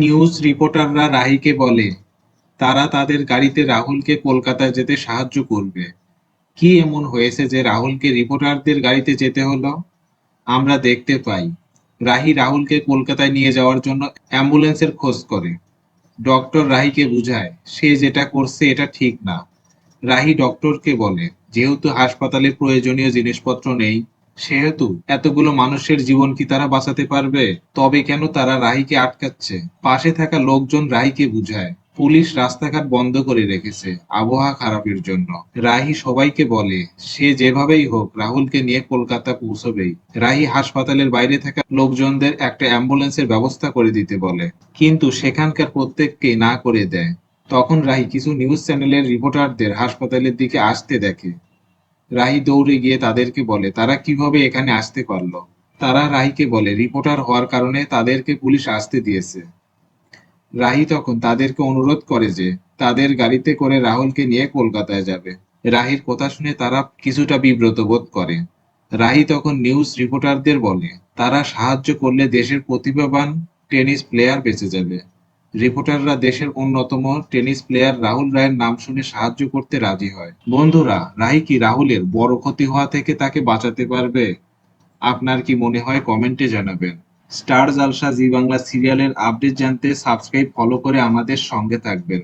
News রিপোর্টাররা রাহিকে বলে তারা তাদের গাড়িতে রাহুলকে কলকাতায় যেতে সাহায্য করবে। কি এমন হয়েছে যে রাহুলকে রিপোর্টারদের গাড়িতে যেতে হলো? আমরা দেখতে পাই রাহি রাহুলকে কলকাতায় নিয়ে যাওয়ার জন্য অ্যাম্বুলেন্সের খোঁজ করে। ডক্টর রাহিকে বুঝায় সে যেটা করছে এটা ঠিক না। রাহি ডক্টরকে বলে যেহেতু হাসপাতালে প্রয়োজনীয় জিনিসপত্র নেই, সেহেতু এতগুলো মানুষের জীবন কি তারা বাঁচাতে পারবে? তবে কেন তারা রাহিকে আটকাচ্ছে? পাশে থাকা লোকজন রাহিকে বুঝায় পুলিশ রাস্তাঘাট বন্ধ করে রেখেছে আবহাওয়া খারাপের জন্য। রাহি সবাইকে বলে সে যেভাবেই হোক রাহুলকে নিয়ে কলকাতা পৌঁছবেই। রাহি হাসপাতালের বাইরে থাকা লোকজনদের একটা অ্যাম্বুলেন্সের ব্যবস্থা করে দিতে বলে, কিন্তু সেখানকার প্রত্যেককে না করে দেয়। তখন রাহি কিছু নিউজ চ্যানেলের রিপোর্টারদের হাসপাতালের দিকে আসতে দেখে। রাহি দৌড়ে গিয়ে তাদেরকে বলে তারা কিভাবে এখানে আসতে পারলো। তারা রাহিকে বলে রিপোর্টার হওয়ার কারণে তাদেরকে পুলিশ আসতে দিয়েছে। রাহি তখন তাদেরকে অনুরোধ করে যে তাদের গাড়িতে করে রাহুলকে নিয়ে কলকাতায় যাবে। রাহির কথা শুনে তারা কিছুটা বিব্রত বোধ করে। রাহি তখন নিউজ রিপোর্টারদের বলে তারা সাহায্য করলে দেশের প্রতিভাবান টেনিস প্লেয়ার বেঁচে যাবে। রিপোর্টাররা দেশের অন্যতম টেনিস প্লেয়ার রাহুল রায়ের নাম শুনে সাহায্য করতে রাজি হয়। বন্ধুরা, রাহি কি রাহুলের বড় ক্ষতি হওয়া থেকে তাকে বাঁচাতে পারবে? আপনার কি মনে হয় কমেন্টে জানাবেন। স্টার জালসা জি বাংলা সিরিয়ালের আপডেট জানতে সাবস্ক্রাইব ফলো করে আমাদের সঙ্গে থাকবেন।